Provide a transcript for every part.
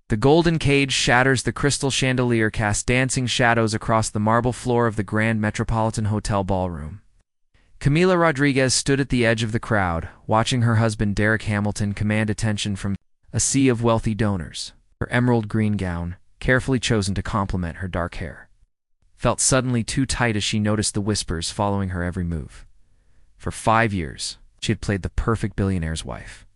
The golden cage shatters the crystal chandelier, casts dancing shadows across the marble floor of the Grand Metropolitan Hotel ballroom. Camila Rodriguez stood at the edge of the crowd, watching her husband Derek Hamilton command attention from a sea of wealthy donors. Her emerald green gown, carefully chosen to complement her dark hair, felt suddenly too tight as she noticed the whispers following her every move. For 5 years, she had played the perfect billionaire's wife.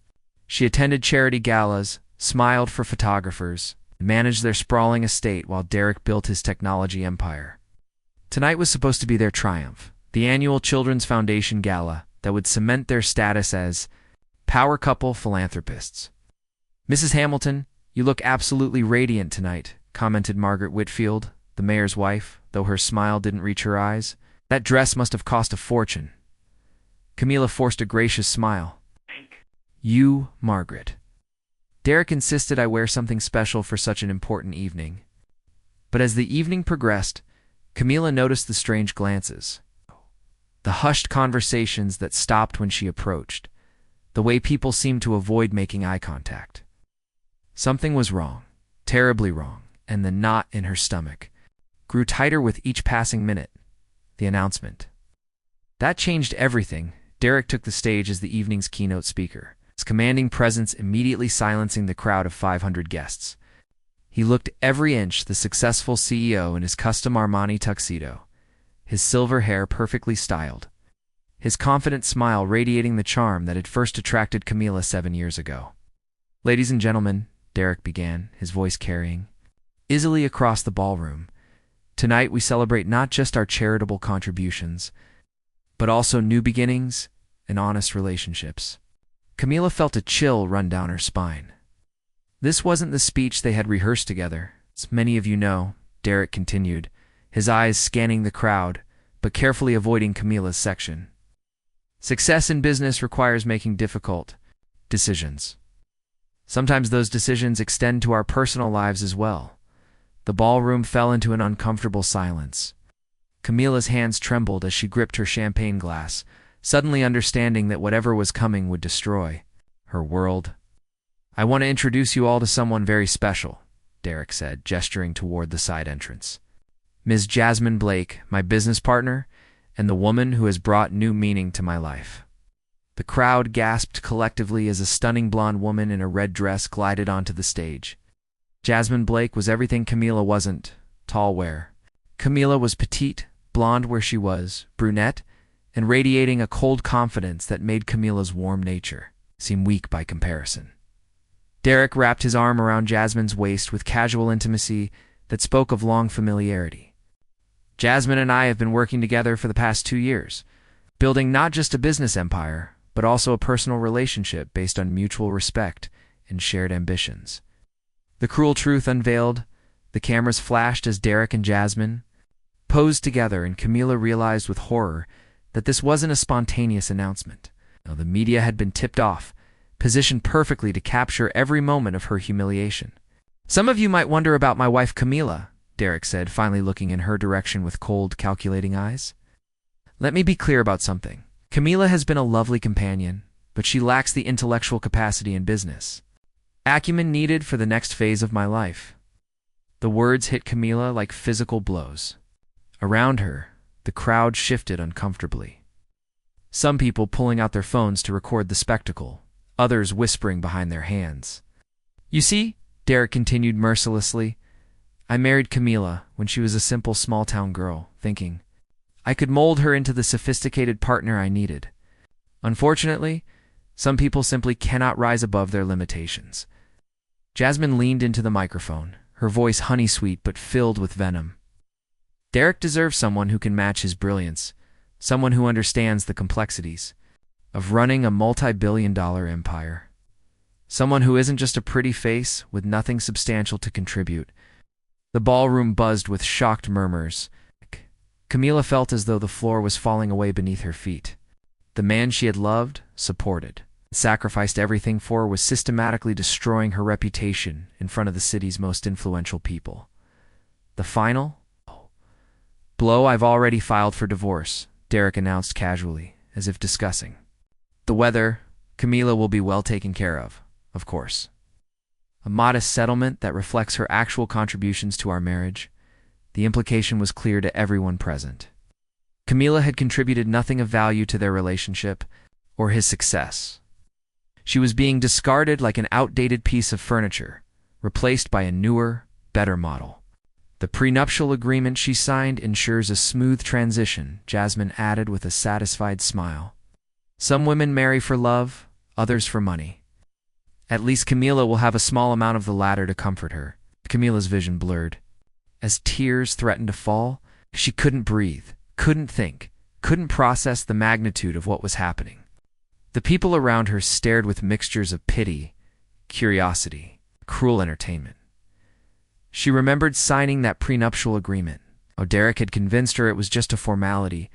She attended charity galas, smiled for photographers, and managed their sprawling estate while Derek built his technology empire. Tonight was supposed to be their triumph, the annual Children's Foundation Gala that would cement their status as power couple philanthropists. "Mrs. Hamilton, you look absolutely radiant tonight," commented Margaret Whitfield, the mayor's wife, though her smile didn't reach her eyes. "That dress must have cost a fortune." Camila forced a gracious smile. "You, Margaret. Derek insisted I wear something special for such an important evening." But as the evening progressed, Camila noticed the strange glances, the hushed conversations that stopped when she approached, the way people seemed to avoid making eye contact. Something was wrong, terribly wrong, and the knot in her stomach grew tighter with each passing minute. The announcement. That changed everything. Derek took the stage as the evening's keynote speaker, his commanding presence immediately silencing the crowd of 500 guests. He looked every inch the successful CEO in his custom Armani tuxedo, his silver hair perfectly styled, his confident smile radiating the charm that had first attracted Camila 7 years ago. "Ladies and gentlemen," Derek began, his voice carrying easily across the ballroom, "tonight we celebrate not just our charitable contributions, but also new beginnings and honest relationships." Camila felt a chill run down her spine. This wasn't the speech they had rehearsed together. As many of you know, Derek continued, his eyes scanning the crowd, but carefully avoiding Camila's section. "Success in business requires making difficult decisions. Sometimes those decisions extend to our personal lives as well." The ballroom fell into an uncomfortable silence. Camila's hands trembled as she gripped her champagne glass, suddenly understanding that whatever was coming would destroy her world. "I want to introduce you all to someone very special," Derek said, gesturing toward the side entrance. "Ms. Jasmine Blake, my business partner, and the woman who has brought new meaning to my life." The crowd gasped collectively as a stunning blonde woman in a red dress glided onto the stage. Jasmine Blake was everything Camila wasn't: tall where Camila was petite, blonde where she was brunette, and radiating a cold confidence that made Camila's warm nature seem weak by comparison. Derek wrapped his arm around Jasmine's waist with casual intimacy that spoke of long familiarity. "Jasmine and I have been working together for the past 2 years, building not just a business empire, but also a personal relationship based on mutual respect and shared ambitions." The cruel truth unveiled, the cameras flashed as Derek and Jasmine posed together, and Camila realized with horror that this wasn't a spontaneous announcement. No, the media had been tipped off, positioned perfectly to capture every moment of her humiliation. "Some of you might wonder about my wife Camila," Derek said, finally looking in her direction with cold, calculating eyes. "Let me be clear about something. Camila has been a lovely companion, but she lacks the intellectual capacity in business acumen needed for the next phase of my life." The words hit Camila like physical blows. Around her, the crowd shifted uncomfortably. Some people pulling out their phones to record the spectacle, others whispering behind their hands. "You see," Derek continued mercilessly, "I married Camila when she was a simple small-town girl, thinking I could mold her into the sophisticated partner I needed. Unfortunately, some people simply cannot rise above their limitations." Jasmine leaned into the microphone, her voice honey-sweet but filled with venom. "Derek deserves someone who can match his brilliance, someone who understands the complexities of running a multi-billion-dollar empire. Someone who isn't just a pretty face with nothing substantial to contribute." The ballroom buzzed with shocked murmurs. Camila felt as though the floor was falling away beneath her feet. The man she had loved, supported, sacrificed everything for was systematically destroying her reputation in front of the city's most influential people. The final blow. "I've already filed for divorce," Derek announced casually, as if discussing the weather. "Camila will be well taken care of course." a modest settlement that reflects her actual contributions to our marriage. The implication was clear to everyone present. Camila had contributed nothing of value to their relationship or his success. She was being discarded like an outdated piece of furniture, replaced by a newer, better model. The prenuptial agreement she signed ensures a smooth transition, Jasmine added with a satisfied smile. Some women marry for love, others for money. At least Camila will have a small amount of the latter to comfort her. Camila's vision blurred. As tears threatened to fall, she couldn't breathe, couldn't think, couldn't process the magnitude of what was happening. The people around her stared with mixtures of pity, curiosity, cruel entertainment. She remembered signing that prenuptial agreement. How Derek had convinced her it was just a formality,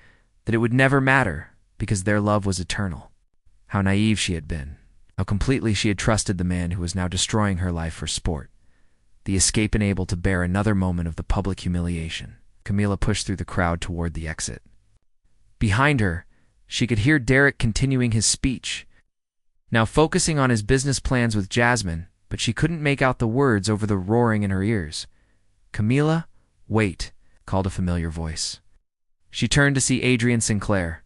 that it would never matter because their love was eternal. How naive she had been. How completely she had trusted the man who was now destroying her life for sport. The escape unable to bear another moment of the public humiliation. Camila pushed through the crowd toward the exit. Behind her, she could hear Derek continuing his speech, now focusing on his business plans with Jasmine, but she couldn't make out the words over the roaring in her ears. "Camila, wait," called a familiar voice. She turned to see Adrian Sinclair,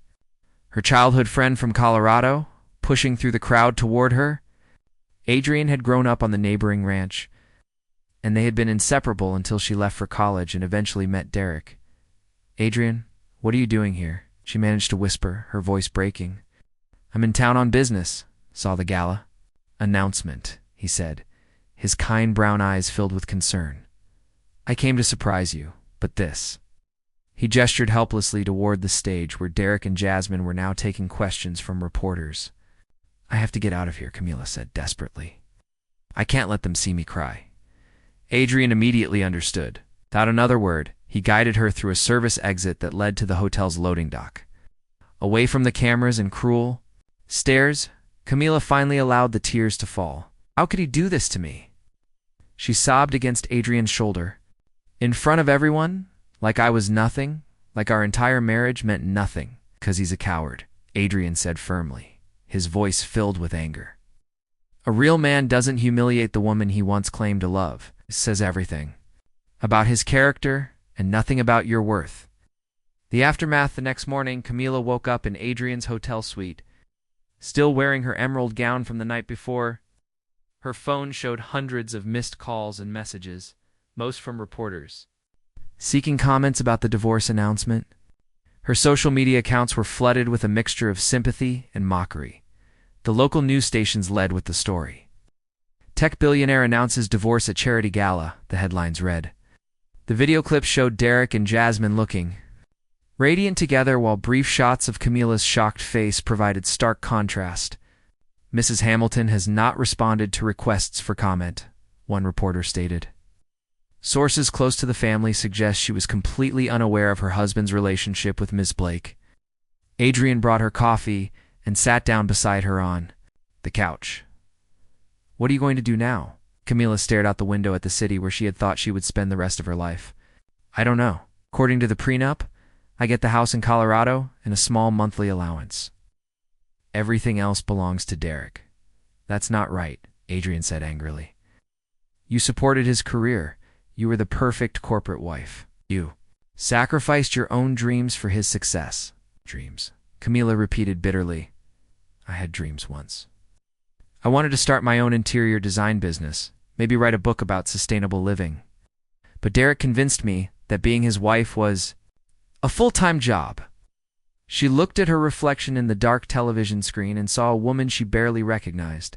her childhood friend from Colorado, pushing through the crowd toward her. Adrian had grown up on the neighboring ranch, and they had been inseparable until she left for college and eventually met Derek. "Adrian, what are you doing here?" she managed to whisper, her voice breaking. "I'm in town on business. Saw the gala." "Announcement," he said, his kind brown eyes filled with concern. "I came to surprise you, but this." He gestured helplessly toward the stage where Derek and Jasmine were now taking questions from reporters. "I have to get out of here," Camila said desperately. "I can't let them see me cry." Adrian immediately understood. Without another word, he guided her through a service exit that led to the hotel's loading dock. Away from the cameras and cruel stares, Camila finally allowed the tears to fall. "How could he do this to me?" She sobbed against Adrian's shoulder. "In front of everyone? Like I was nothing? Like our entire marriage meant nothing? 'Cause he's a coward," Adrian said firmly, his voice filled with anger. "A real man doesn't humiliate the woman he once claimed to love. It says everything about his character and nothing about your worth." The aftermath: the next morning, Camila woke up in Adrian's hotel suite, still wearing her emerald gown from the night before. Her phone showed hundreds of missed calls and messages, most from reporters, seeking comments about the divorce announcement. Her social media accounts were flooded with a mixture of sympathy and mockery. The local news stations led with the story. "Tech billionaire announces divorce at charity gala," the headlines read. The video clip showed Derek and Jasmine looking radiant together, while brief shots of Camila's shocked face provided stark contrast. "Mrs. Hamilton has not responded to requests for comment," one reporter stated. Sources close to the family suggest she was completely unaware of her husband's relationship with Miss Blake. Adrian brought her coffee and sat down beside her on the couch. "What are you going to do now?" Camila stared out the window at the city where she had thought she would spend the rest of her life. "I don't know. According to the prenup, I get the house in Colorado and a small monthly allowance. Everything else belongs to Derek." "That's not right," Adrian said angrily. "You supported his career. You were the perfect corporate wife. You sacrificed your own dreams for his success." "Dreams," Camila repeated bitterly. "I had dreams once. I wanted to start my own interior design business, maybe write a book about sustainable living. But Derek convinced me that being his wife was a full-time job." She looked at her reflection in the dark television screen and saw a woman she barely recognized.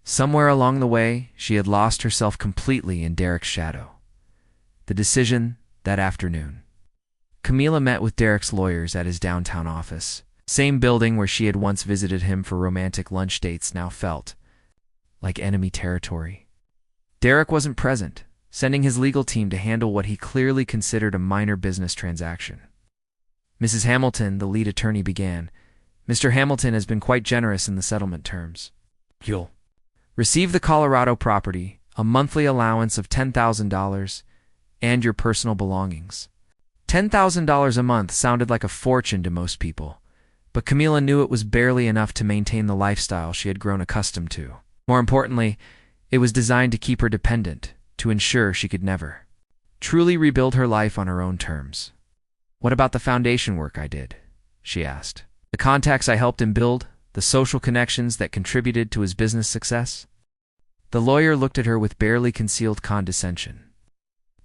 Somewhere along the way, she had lost herself completely in Derek's shadow. The decision that afternoon. Camila met with Derek's lawyers at his downtown office. Same building where she had once visited him for romantic lunch dates now felt like enemy territory. Derek wasn't present, sending his legal team to handle what he clearly considered a minor business transaction. "Mrs. Hamilton," the lead attorney began, "Mr. Hamilton has been quite generous in the settlement terms. You'll receive the Colorado property, a monthly allowance of $10,000, and your personal belongings." $10,000 a month sounded like a fortune to most people, but Camila knew it was barely enough to maintain the lifestyle she had grown accustomed to. More importantly, It was designed to keep her dependent, to ensure she could never truly rebuild her life on her own terms. "What about the foundation work I did?" she asked. "The contacts I helped him build, the social connections that contributed to his business success?" The lawyer looked at her with barely concealed condescension.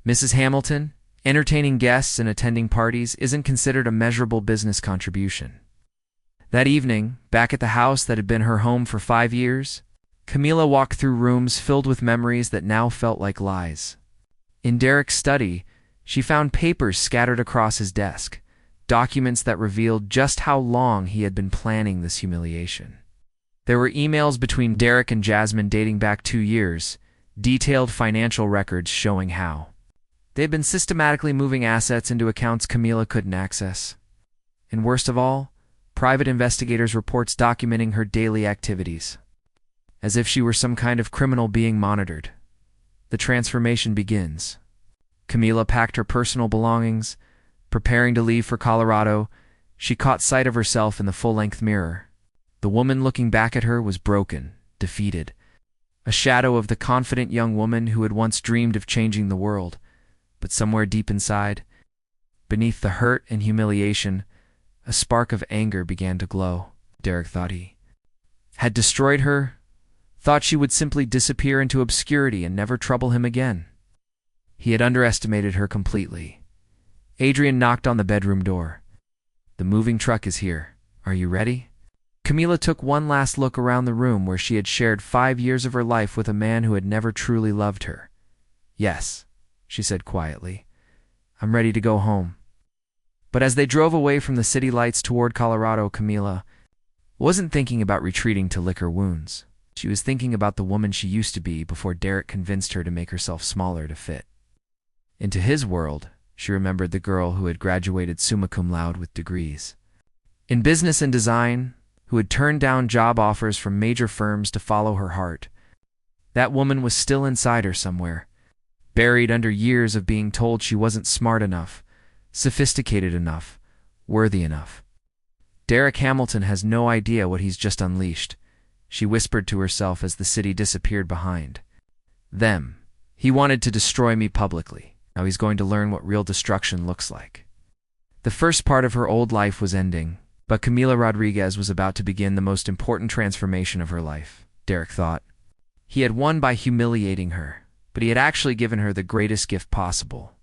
"Mrs. Hamilton, entertaining guests and attending parties isn't considered a measurable business contribution." That evening, back at the house that had been her home for 5 years, Camila walked through rooms filled with memories that now felt like lies. In Derek's study, she found papers scattered across his desk, documents that revealed just how long he had been planning this humiliation. There were emails between Derek and Jasmine dating back 2 years, detailed financial records showing how they had been systematically moving assets into accounts Camila couldn't access. And worst of all, private investigators' reports documenting her daily activities, as if she were some kind of criminal being monitored. The transformation begins. Camila packed her personal belongings. Preparing to leave for Colorado, she caught sight of herself in the full-length mirror. The woman looking back at her was broken, defeated, a shadow of the confident young woman who had once dreamed of changing the world. But somewhere deep inside, beneath the hurt and humiliation, a spark of anger began to glow. Derek thought he had destroyed her, thought she would simply disappear into obscurity and never trouble him again. He had underestimated her completely. Adrian knocked on the bedroom door. "The moving truck is here. Are you ready?" Camila took one last look around the room where she had shared 5 years of her life with a man who had never truly loved her. "Yes," she said quietly. "I'm ready to go home." But as they drove away from the city lights toward Colorado, Camila wasn't thinking about retreating to lick her wounds. She was thinking about the woman she used to be before Derek convinced her to make herself smaller to fit into his world. She remembered the girl who had graduated summa cum laude with degrees in business and design, who had turned down job offers from major firms to follow her heart. That woman was still inside her somewhere, buried under years of being told she wasn't smart enough, sophisticated enough, worthy enough. "Derek Hamilton has no idea what he's just unleashed," she whispered to herself as the city disappeared behind them. "He wanted to destroy me publicly. Now he's going to learn what real destruction looks like." The first part of her old life was ending, but Camila Rodriguez was about to begin the most important transformation of her life, Derek thought. He had won by humiliating her, but he had actually given her the greatest gift possible.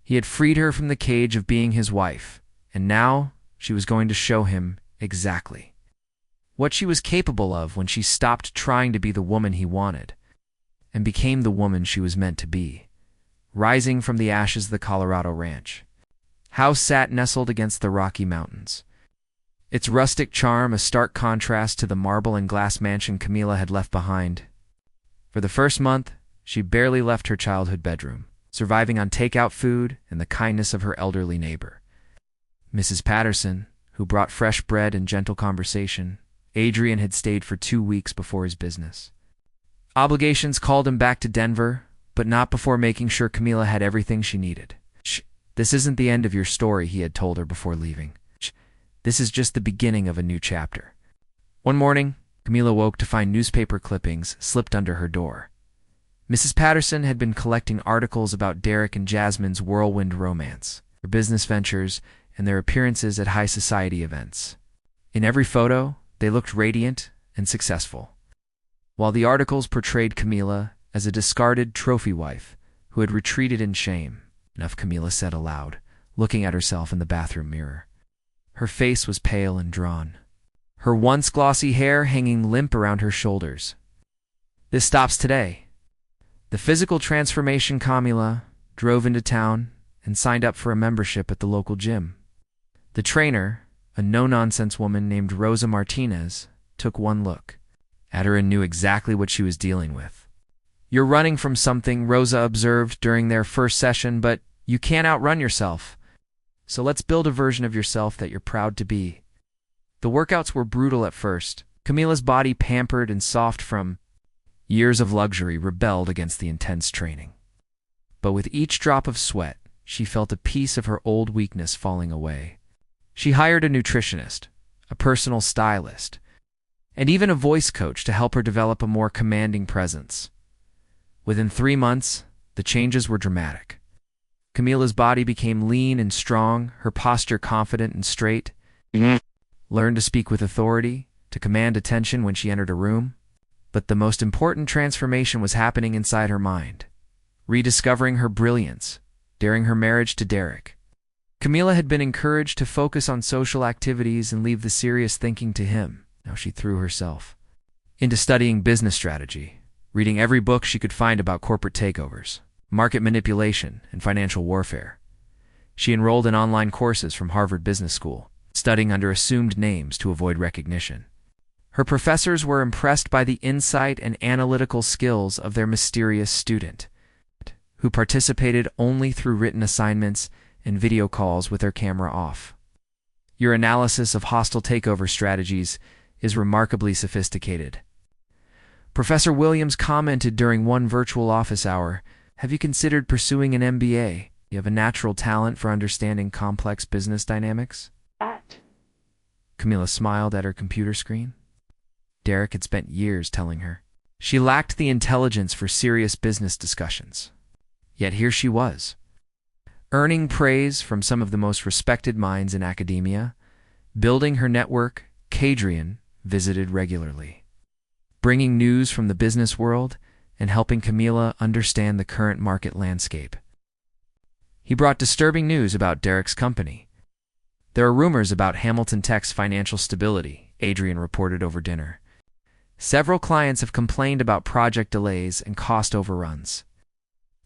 He had freed her from the cage of being his wife, and now she was going to show him exactly what she was capable of when she stopped trying to be the woman he wanted and became the woman she was meant to be, rising from the ashes of the Colorado ranch. House sat nestled against the Rocky Mountains, its rustic charm a stark contrast to the marble and glass mansion Camila had left behind. For the first month, she barely left her childhood bedroom, surviving on takeout food and the kindness of her elderly neighbor, Mrs. Patterson, who brought fresh bread and gentle conversation. Adrian had stayed for 2 weeks before his business obligations called him back to Denver, but not before making sure Camila had everything she needed. "Shh, this isn't the end of your story," he had told her before leaving. "Shh, this is just the beginning of a new chapter." One morning, Camila woke to find newspaper clippings slipped under her door. Mrs. Patterson had been collecting articles about Derek and Jasmine's whirlwind romance, their business ventures, and their appearances at high society events. In every photo, they looked radiant and successful, while the articles portrayed Camila as a discarded trophy wife who had retreated in shame. Enough, Camila said aloud, looking at herself in the bathroom mirror. Her face was pale and drawn, her once glossy hair hanging limp around her shoulders. "This stops today." The physical transformation Camila drove into town and signed up for a membership at the local gym. The trainer, a no-nonsense woman named Rosa Martinez, took one look at her and knew exactly what she was dealing with. "You're running from something," Rosa observed during their first session, "but you can't outrun yourself. So let's build a version of yourself that you're proud to be." The workouts were brutal at first. Camila's body, pampered and soft from years of luxury, rebelled against the intense training. But with each drop of sweat, she felt a piece of her old weakness falling away. She hired a nutritionist, a personal stylist, and even a voice coach to help her develop a more commanding presence. Within 3 months, the changes were dramatic. Camila's body became lean and strong, her posture confident and straight. Learned to speak with authority, to command attention when she entered a room. But the most important transformation was happening inside her mind. Rediscovering her brilliance, during her marriage to Derek. Camila had been encouraged to focus on social activities and leave the serious thinking to him. Now she threw herself into studying business strategy, reading every book she could find about corporate takeovers, market manipulation, and financial warfare. She enrolled in online courses from Harvard Business School, studying under assumed names to avoid recognition. Her professors were impressed by the insight and analytical skills of their mysterious student, who participated only through written assignments and video calls with their camera off. Your analysis of hostile takeover strategies is remarkably sophisticated. Professor Williams commented during one virtual office hour, "Have you considered pursuing an MBA? You have a natural talent for understanding complex business dynamics." Camila smiled at her computer screen. Derek had spent years telling her she lacked the intelligence for serious business discussions. Yet here she was, earning praise from some of the most respected minds in academia, building her network. Kadrian visited regularly, bringing news from the business world and helping Camila understand the current market landscape. He brought disturbing news about Derek's company. "There are rumors about Hamilton Tech's financial stability," Adrian reported over dinner. "Several clients have complained about project delays and cost overruns.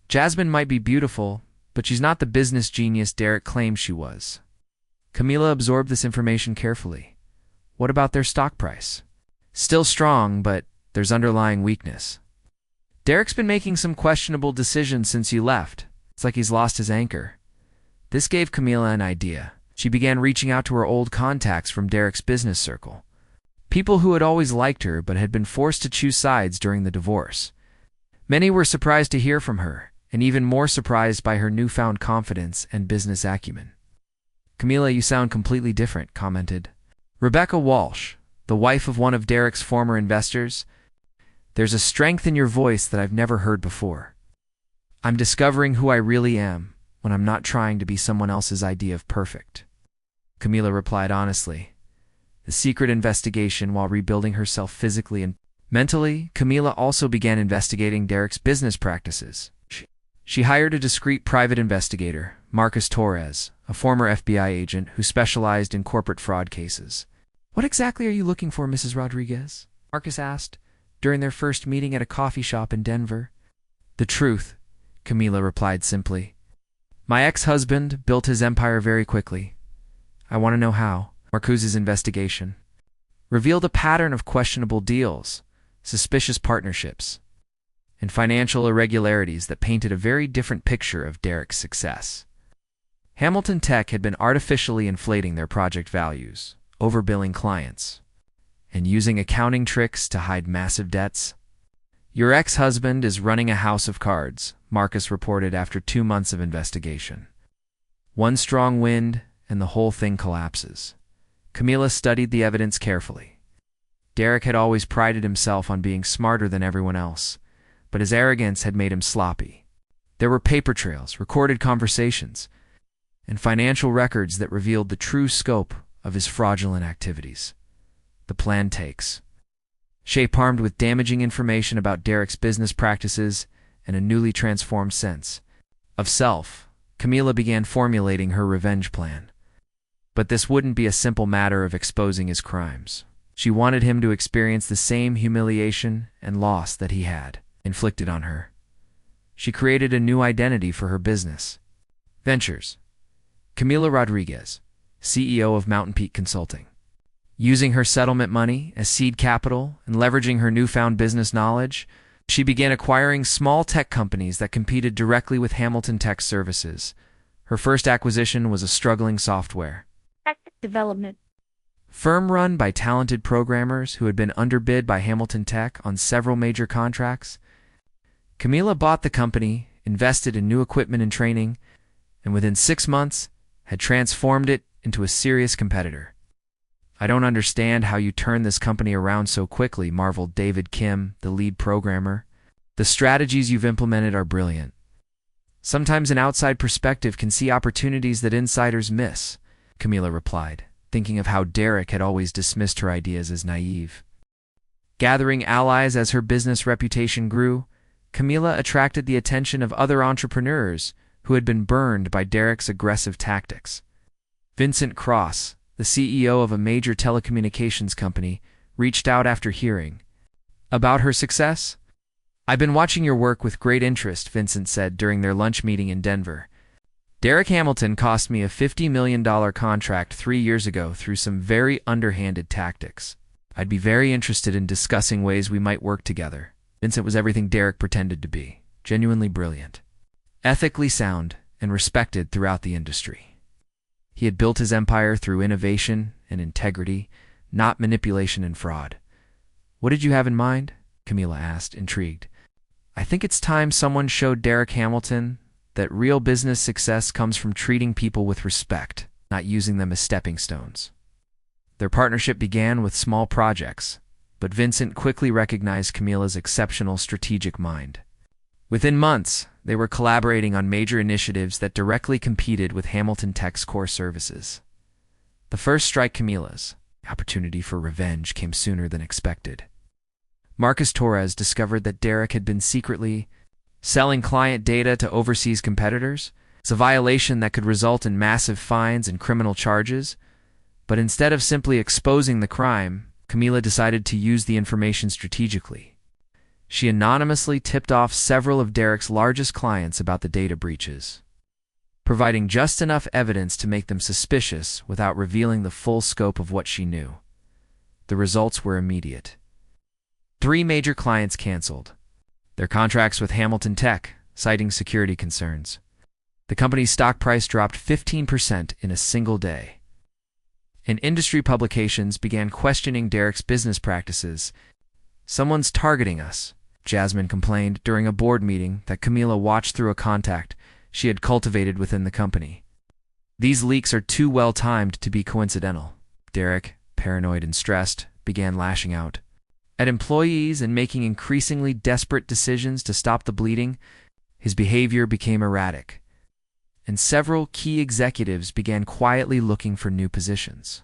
Jasmine might be beautiful, but she's not the business genius Derek claimed she was." Camila absorbed this information carefully. What about their stock price? "Still strong, but there's underlying weakness. Derek's been making some questionable decisions since you left. It's like he's lost his anchor." This gave Camila an idea. She began reaching out to her old contacts from Derek's business circle, people who had always liked her but had been forced to choose sides during the divorce. Many were surprised to hear from her, and even more surprised by her newfound confidence and business acumen. "Camila, you sound completely different," commented Rebecca Walsh, the wife of one of Derek's former investors. "There's a strength in your voice that I've never heard before. I'm discovering who I really am when I'm not trying to be someone else's idea of perfect." Camila replied honestly. The secret investigation while rebuilding herself physically and mentally, Camila also began investigating Derek's business practices. She hired a discreet private investigator, Marcus Torres, a former FBI agent who specialized in corporate fraud cases. "What exactly are you looking for, Mrs. Rodriguez?" Marcus asked, during their first meeting at a coffee shop in Denver. "The truth," Camila replied simply. "My ex-husband built his empire very quickly. I want to know how." Marcuse's investigation revealed a pattern of questionable deals, suspicious partnerships, and financial irregularities that painted a very different picture of Derek's success. Hamilton Tech had been artificially inflating their project values, overbilling clients, and using accounting tricks to hide massive debts. "Your ex-husband is running a house of cards," Marcus reported after 2 months of investigation. "One strong wind, and the whole thing collapses." Camila studied the evidence carefully. Derek had always prided himself on being smarter than everyone else, but his arrogance had made him sloppy. There were paper trails, recorded conversations, and financial records that revealed the true scope of his fraudulent activities. The plan takes shape armed with damaging information about Derek's business practices and a newly transformed sense of self. Camila began formulating her revenge plan. But this wouldn't be a simple matter of exposing his crimes. She wanted him to experience the same humiliation and loss that he had inflicted on her. She created a new identity for her business ventures. Camila Rodriguez, CEO of Mountain Peak Consulting. Using her settlement money as seed capital and leveraging her newfound business knowledge, she began acquiring small tech companies that competed directly with Hamilton Tech services. Her first acquisition was a struggling software development firm run by talented programmers who had been underbid by Hamilton Tech on several major contracts. Camila bought the company, invested in new equipment and training, and within 6 months had transformed it into a serious competitor. "I don't understand how you turned this company around so quickly," marveled David Kim, the lead programmer. The strategies you've implemented are brilliant. Sometimes an outside perspective can see opportunities that insiders miss, Camila replied, thinking of how Derek had always dismissed her ideas as naive. Gathering allies as her business reputation grew, Camila attracted the attention of other entrepreneurs who had been burned by Derek's aggressive tactics. Vincent Cross, the CEO of a major telecommunications company, reached out after hearing about her success. "I've been watching your work with great interest," Vincent said during their lunch meeting in Denver. "Derek Hamilton cost me a $50 million contract 3 years ago through some very underhanded tactics. I'd be very interested in discussing ways we might work together." Vincent was everything Derek pretended to be, genuinely brilliant, ethically sound, and respected throughout the industry. He had built his empire through innovation and integrity, not manipulation and fraud. "What did you have in mind?" Camila asked, intrigued. "I think it's time someone showed Derek Hamilton that real business success comes from treating people with respect, not using them as stepping stones." Their partnership began with small projects, but Vincent quickly recognized Camila's exceptional strategic mind. Within months, they were collaborating on major initiatives that directly competed with Hamilton Tech's core services. The first strike Camila's opportunity for revenge came sooner than expected. Marcus Torres discovered that Derek had been secretly selling client data to overseas competitors. It's a violation that could result in massive fines and criminal charges, but instead of simply exposing the crime, Camila decided to use the information strategically. She anonymously tipped off several of Derek's largest clients about the data breaches, providing just enough evidence to make them suspicious without revealing the full scope of what she knew. The results were immediate. 3 major clients canceled their contracts with Hamilton Tech, citing security concerns. The company's stock price dropped 15% in a single day. And industry publications began questioning Derek's business practices. "Someone's targeting us," Jasmine complained during a board meeting that Camila watched through a contact she had cultivated within the company. "These leaks are too well timed to be coincidental." Derek, paranoid and stressed, began lashing out at employees and making increasingly desperate decisions to stop the bleeding. His behavior became erratic, and several key executives began quietly looking for new positions.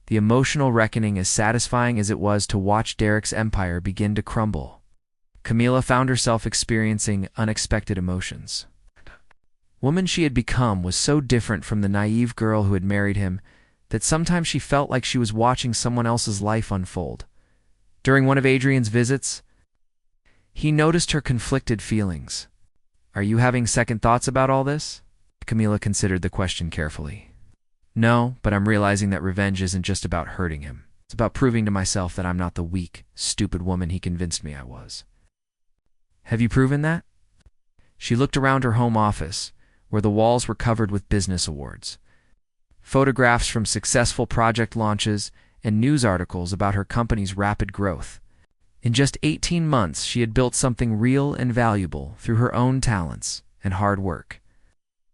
The emotional reckoning, as satisfying as it was to watch Derek's empire begin to crumble, Camila found herself experiencing unexpected emotions. The woman she had become was so different from the naive girl who had married him that sometimes she felt like she was watching someone else's life unfold. During one of Adrian's visits, he noticed her conflicted feelings. "Are you having second thoughts about all this?" Camila considered the question carefully. "No, but I'm realizing that revenge isn't just about hurting him. It's about proving to myself that I'm not the weak, stupid woman he convinced me I was." "Have you proven that?" She looked around her home office, where the walls were covered with business awards, photographs from successful project launches, and news articles about her company's rapid growth. In just 18 months, she had built something real and valuable through her own talents and hard work.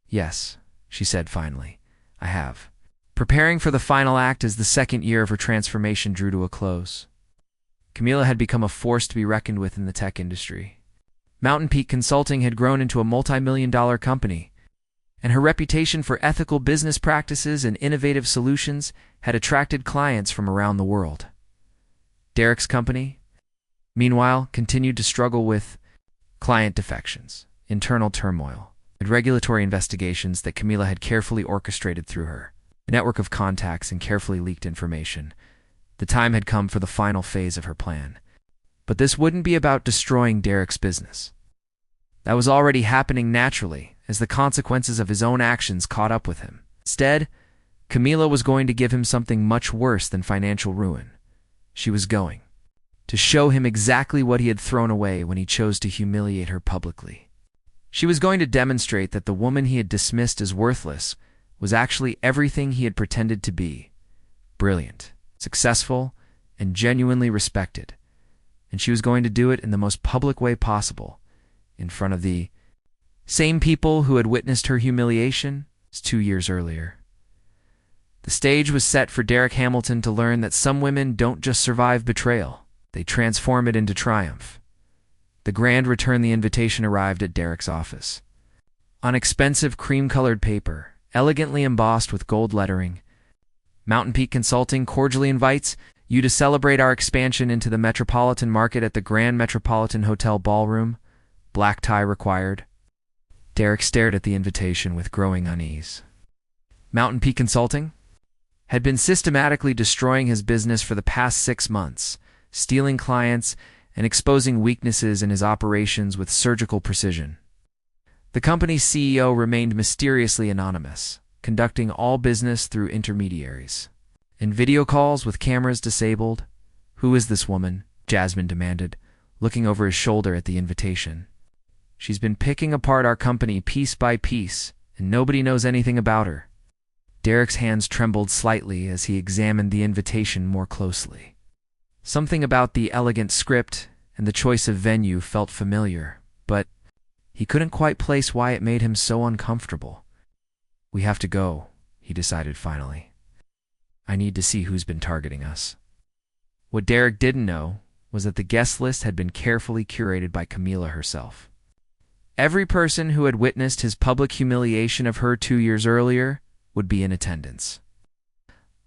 "Yes," she said finally, "I have." Preparing for the final act as the second year of her transformation drew to a close, Camila had become a force to be reckoned with in the tech industry. Mountain Peak Consulting had grown into a multi-million-dollar company, and her reputation for ethical business practices and innovative solutions had attracted clients from around the world. Derek's company, meanwhile, continued to struggle with client defections, internal turmoil, and regulatory investigations that Camila had carefully orchestrated through her network of contacts and carefully leaked information. The time had come for the final phase of her plan. But this wouldn't be about destroying Derek's business. That was already happening naturally, as the consequences of his own actions caught up with him. Instead, Camila was going to give him something much worse than financial ruin. She was going to show him exactly what he had thrown away when he chose to humiliate her publicly. She was going to demonstrate that the woman he had dismissed as worthless was actually everything he had pretended to be: brilliant, successful, and genuinely respected. And she was going to do it in the most public way possible, in front of the same people who had witnessed her humiliation 2 years earlier. The stage was set for Derek Hamilton to learn that some women don't just survive betrayal, they transform it into triumph. The grand return the invitation arrived at Derek's office. On expensive cream-colored paper, elegantly embossed with gold lettering, Mountain Peak Consulting cordially invites you to celebrate our expansion into the metropolitan market at the Grand Metropolitan Hotel Ballroom. Black tie required. Derek stared at the invitation with growing unease. Mountain Peak Consulting had been systematically destroying his business for the past 6 months, stealing clients and exposing weaknesses in his operations with surgical precision. The company's CEO remained mysteriously anonymous, conducting all business through intermediaries. In video calls with cameras disabled, "Who is this woman?" Jasmine demanded, looking over his shoulder at the invitation. "She's been picking apart our company piece by piece, and nobody knows anything about her." Derek's hands trembled slightly as he examined the invitation more closely. Something about the elegant script and the choice of venue felt familiar, but he couldn't quite place why it made him so uncomfortable. "We have to go," he decided finally. "I need to see who's been targeting us." What Derek didn't know was that the guest list had been carefully curated by Camila herself. Every person who had witnessed his public humiliation of her 2 years earlier would be in attendance.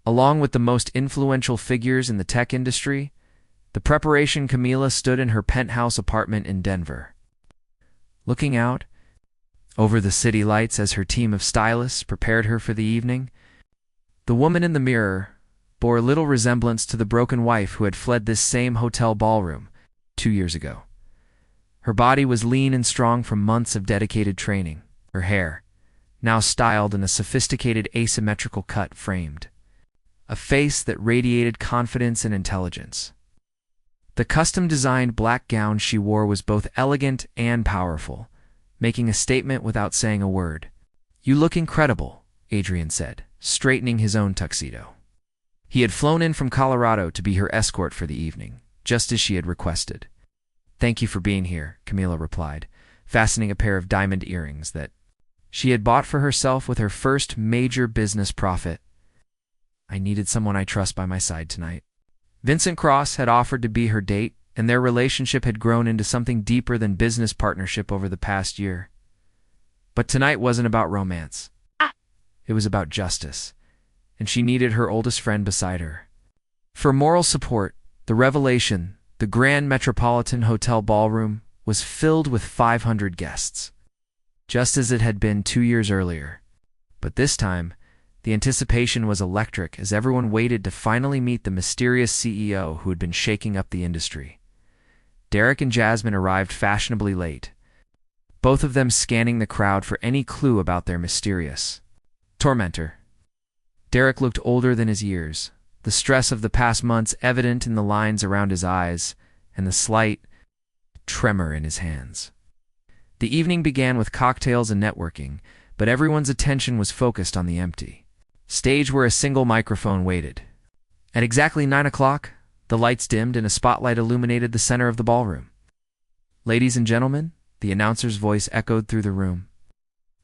Along with the most influential figures in the tech industry, the preparation Camila stood in her penthouse apartment in Denver, looking out over the city lights as her team of stylists prepared her for the evening. The woman in the mirror bore little resemblance to the broken wife who had fled this same hotel ballroom 2 years ago. Her body was lean and strong from months of dedicated training. Her hair, now styled in a sophisticated asymmetrical cut, framed a face that radiated confidence and intelligence. The custom-designed black gown she wore was both elegant and powerful, making a statement without saying a word. "You look incredible," Adrian said, straightening his own tuxedo. He had flown in from Colorado to be her escort for the evening, just as she had requested. "Thank you for being here," Camila replied, fastening a pair of diamond earrings that she had bought for herself with her first major business profit. "I needed someone I trust by my side tonight." Vincent Cross had offered to be her date, and their relationship had grown into something deeper than business partnership over the past year. But tonight wasn't about romance. It was about justice, and she needed her oldest friend beside her. For moral support, the revelation, the Grand Metropolitan Hotel Ballroom, was filled with 500 guests, just as it had been 2 years earlier. But this time, the anticipation was electric as everyone waited to finally meet the mysterious CEO who had been shaking up the industry. Derek and Jasmine arrived fashionably late, both of them scanning the crowd for any clue about their mysterious tormentor. Derek looked older than his years, the stress of the past months evident in the lines around his eyes and the slight tremor in his hands. The evening began with cocktails and networking, but everyone's attention was focused on the empty stage where a single microphone waited. At exactly 9 o'clock, the lights dimmed and a spotlight illuminated the center of the ballroom. "Ladies and gentlemen," the announcer's voice echoed through the room,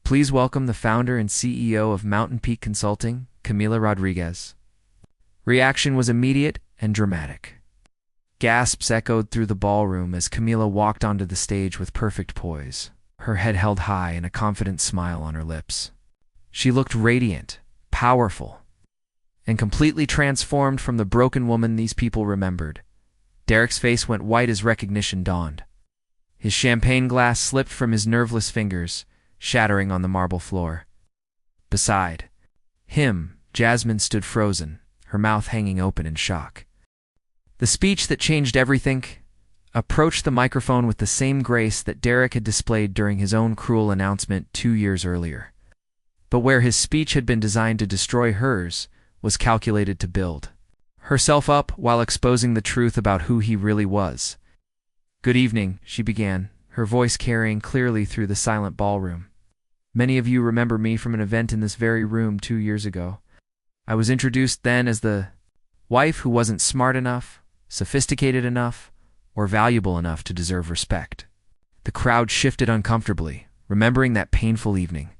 "please welcome the founder and CEO of Mountain Peak Consulting, Camila Rodriguez." Reaction was immediate and dramatic. Gasps echoed through the ballroom as Camila walked onto the stage with perfect poise, her head held high and a confident smile on her lips. She looked radiant, powerful, and completely transformed from the broken woman these people remembered. Derek's face went white as recognition dawned. His champagne glass slipped from his nerveless fingers, shattering on the marble floor. Beside him, Jasmine stood frozen, her mouth hanging open in shock. The speech that changed everything approached the microphone with the same grace that Derek had displayed during his own cruel announcement 2 years earlier. But where his speech had been designed to destroy, hers was calculated to build herself up while exposing the truth about who he really was. "Good evening," she began, her voice carrying clearly through the silent ballroom. "Many of you remember me from an event in this very room 2 years ago. I was introduced then as the wife who wasn't smart enough, sophisticated enough, or valuable enough to deserve respect." The crowd shifted uncomfortably, remembering that painful evening.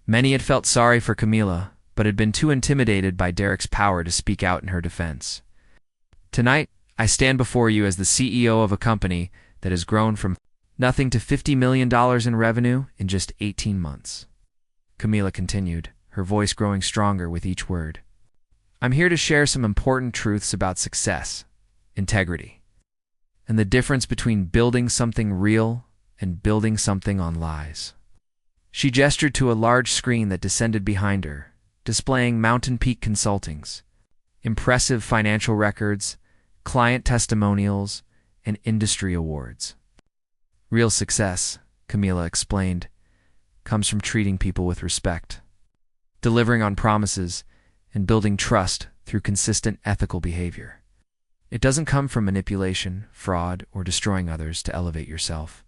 Many had felt sorry for Camila, but had been too intimidated by Derek's power to speak out in her defense. "Tonight, I stand before you as the CEO of a company that has grown from nothing to $50 million in revenue in just 18 months. Camila continued, her voice growing stronger with each word. I'm here to share some important truths about success, integrity, and the difference between building something real and building something on lies. She gestured to a large screen that descended behind her, displaying Mountain Peak Consulting's impressive financial records, client testimonials, and industry awards. Real success, Camila explained, comes from treating people with respect, delivering on promises, and building trust through consistent ethical behavior. It doesn't come from manipulation, fraud, or destroying others to elevate yourself.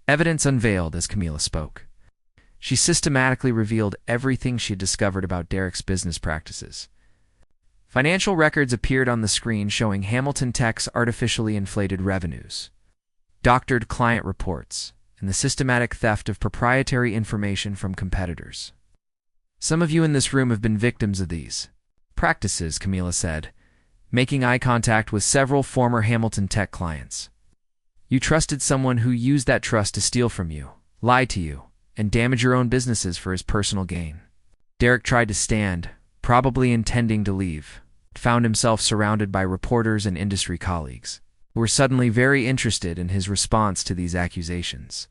Evidence unveiled as Camila spoke. She systematically revealed everything she had discovered about Derek's business practices. Financial records appeared on the screen showing Hamilton Tech's artificially inflated revenues, doctored client reports, and the systematic theft of proprietary information from competitors. Some of you in this room have been victims of these practices, Camila said, making eye contact with several former Hamilton Tech clients. You trusted someone who used that trust to steal from you, lie to you, and damage your own businesses for his personal gain. Derek tried to stand, probably intending to leave, found himself surrounded by reporters and industry colleagues, who were suddenly very interested in his response to these accusations.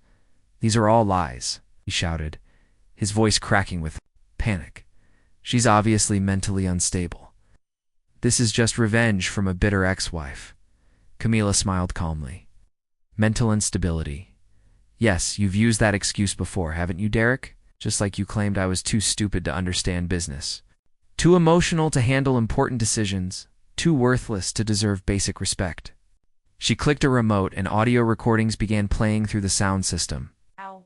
These are all lies, he shouted, his voice cracking with panic. She's obviously mentally unstable. This is just revenge from a bitter ex-wife. Camila smiled calmly. Mental instability. Yes, you've used that excuse before, haven't you, Derek? Just like you claimed I was too stupid to understand business. Too emotional to handle important decisions. Too worthless to deserve basic respect. She clicked a remote and audio recordings began playing through the sound system. Ow.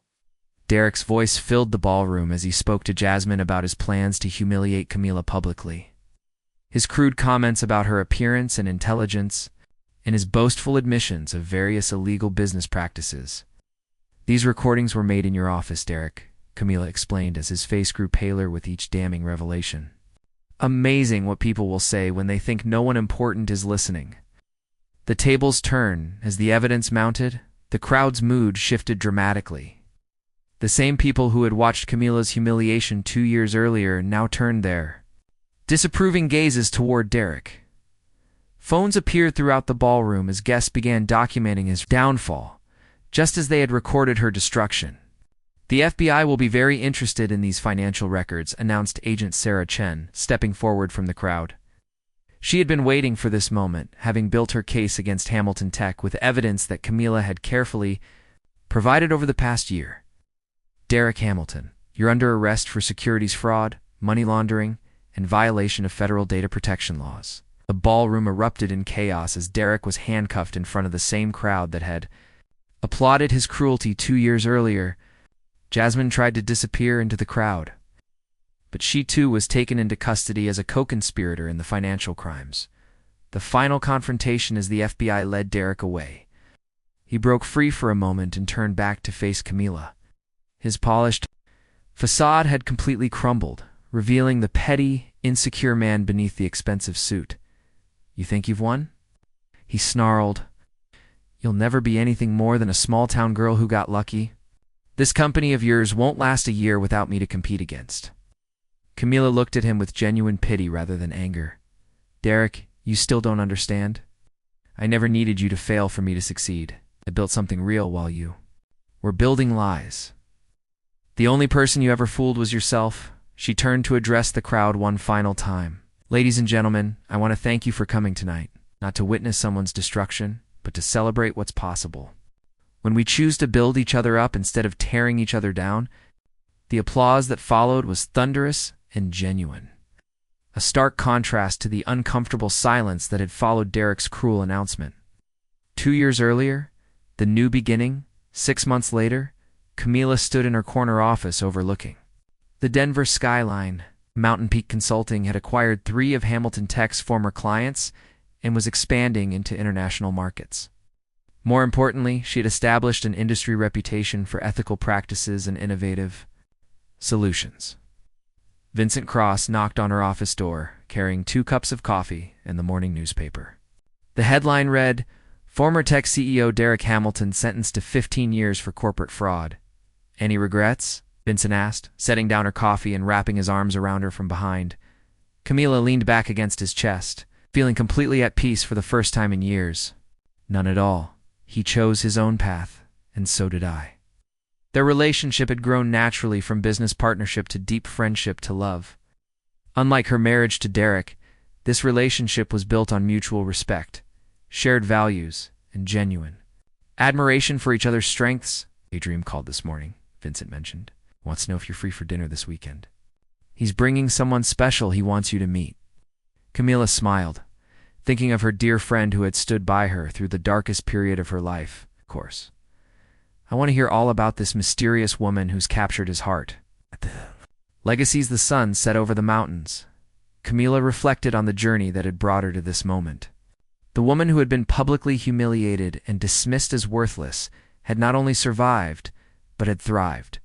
Derek's voice filled the ballroom as he spoke to Jasmine about his plans to humiliate Camila publicly. His crude comments about her appearance and intelligence, and his boastful admissions of various illegal business practices. These recordings were made in your office, Derek, Camila explained as his face grew paler with each damning revelation. Amazing what people will say when they think no one important is listening. The tables turned as the evidence mounted. The crowd's mood shifted dramatically. The same people who had watched Camila's humiliation 2 years earlier now turned their disapproving gazes toward Derek. Phones appeared throughout the ballroom as guests began documenting his downfall, just as they had recorded her destruction. The FBI will be very interested in these financial records, announced Agent Sarah Chen, stepping forward from the crowd. She had been waiting for this moment, having built her case against Hamilton Tech with evidence that Camila had carefully provided over the past year. Derek Hamilton, you're under arrest for securities fraud, money laundering, and violation of federal data protection laws. The ballroom erupted in chaos as Derek was handcuffed in front of the same crowd that had applauded his cruelty 2 years earlier. Jasmine tried to disappear into the crowd, but she too was taken into custody as a co-conspirator in the financial crimes. The final confrontation as the FBI led Derek away. He broke free for a moment and turned back to face Camila. His polished facade had completely crumbled, revealing the petty, insecure man beneath the expensive suit. You think you've won? He snarled. You'll never be anything more than a small-town girl who got lucky. This company of yours won't last a year without me to compete against. Camila looked at him with genuine pity rather than anger. Derek, you still don't understand? I never needed you to fail for me to succeed. I built something real while you were building lies. The only person you ever fooled was yourself. She turned to address the crowd one final time. Ladies and gentlemen, I want to thank you for coming tonight, not to witness someone's destruction, but to celebrate what's possible. When we choose to build each other up instead of tearing each other down, the applause that followed was thunderous and genuine. A stark contrast to the uncomfortable silence that had followed Derek's cruel announcement. 2 years earlier, the new beginning, 6 months later, Camila stood in her corner office overlooking the Denver skyline. Mountain Peak Consulting had acquired 3 of Hamilton Tech's former clients and was expanding into international markets. More importantly, she had established an industry reputation for ethical practices and innovative solutions. Vincent Cross knocked on her office door, carrying 2 cups of coffee and the morning newspaper. The headline read, Former tech CEO Derek Hamilton sentenced to 15 years for corporate fraud. Any regrets? Vincent asked, setting down her coffee and wrapping his arms around her from behind. Camila leaned back against his chest, feeling completely at peace for the first time in years. None at all. He chose his own path, and so did I. Their relationship had grown naturally from business partnership to deep friendship to love. Unlike her marriage to Derek, this relationship was built on mutual respect, shared values, and genuine admiration for each other's strengths. Adrian called this morning, Vincent mentioned. Wants to know if you're free for dinner this weekend. He's bringing someone special he wants you to meet. Camila smiled, thinking of her dear friend who had stood by her through the darkest period of her life. Of course. I want to hear all about this mysterious woman who's captured his heart. Legacy's the sun set over the mountains. Camila reflected on the journey that had brought her to this moment. The woman who had been publicly humiliated and dismissed as worthless had not only survived, but had thrived.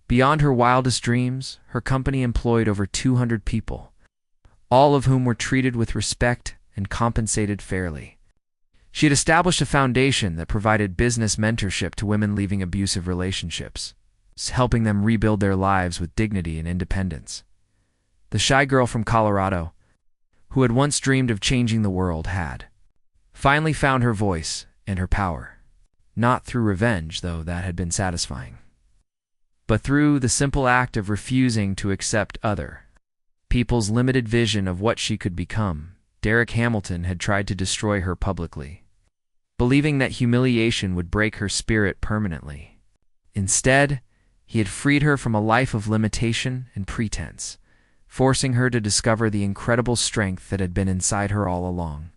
Beyond her wildest dreams, her company employed over 200 people, all of whom were treated with respect and compensated fairly. She had established a foundation that provided business mentorship to women leaving abusive relationships, helping them rebuild their lives with dignity and independence. The shy girl from Colorado, who had once dreamed of changing the world, had finally found her voice and her power. Not through revenge, though that had been satisfying, but through the simple act of refusing to accept other people's limited vision of what she could become. Derek Hamilton had tried to destroy her publicly, believing that humiliation would break her spirit permanently. Instead, he had freed her from a life of limitation and pretense, forcing her to discover the incredible strength that had been inside her all along.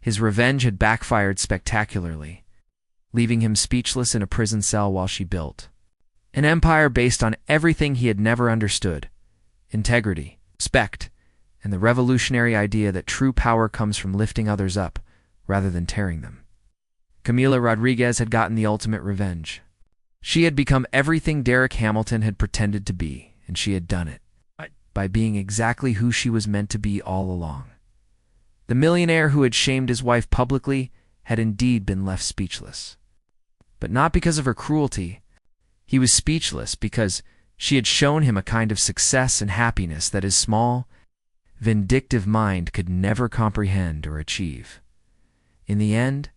His revenge had backfired spectacularly, leaving him speechless in a prison cell while she built an empire based on everything he had never understood: integrity, respect, and the revolutionary idea that true power comes from lifting others up rather than tearing them. Camila Rodriguez had gotten the ultimate revenge. She had become everything Derek Hamilton had pretended to be, and she had done it by being exactly who she was meant to be all along. The millionaire who had shamed his wife publicly had indeed been left speechless. But not because of her cruelty. He was speechless because she had shown him a kind of success and happiness that his small, vindictive mind could never comprehend or achieve. In the end,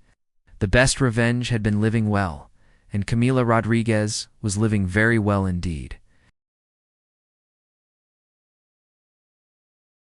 the best revenge had been living well, and Camila Rodriguez was living very well indeed.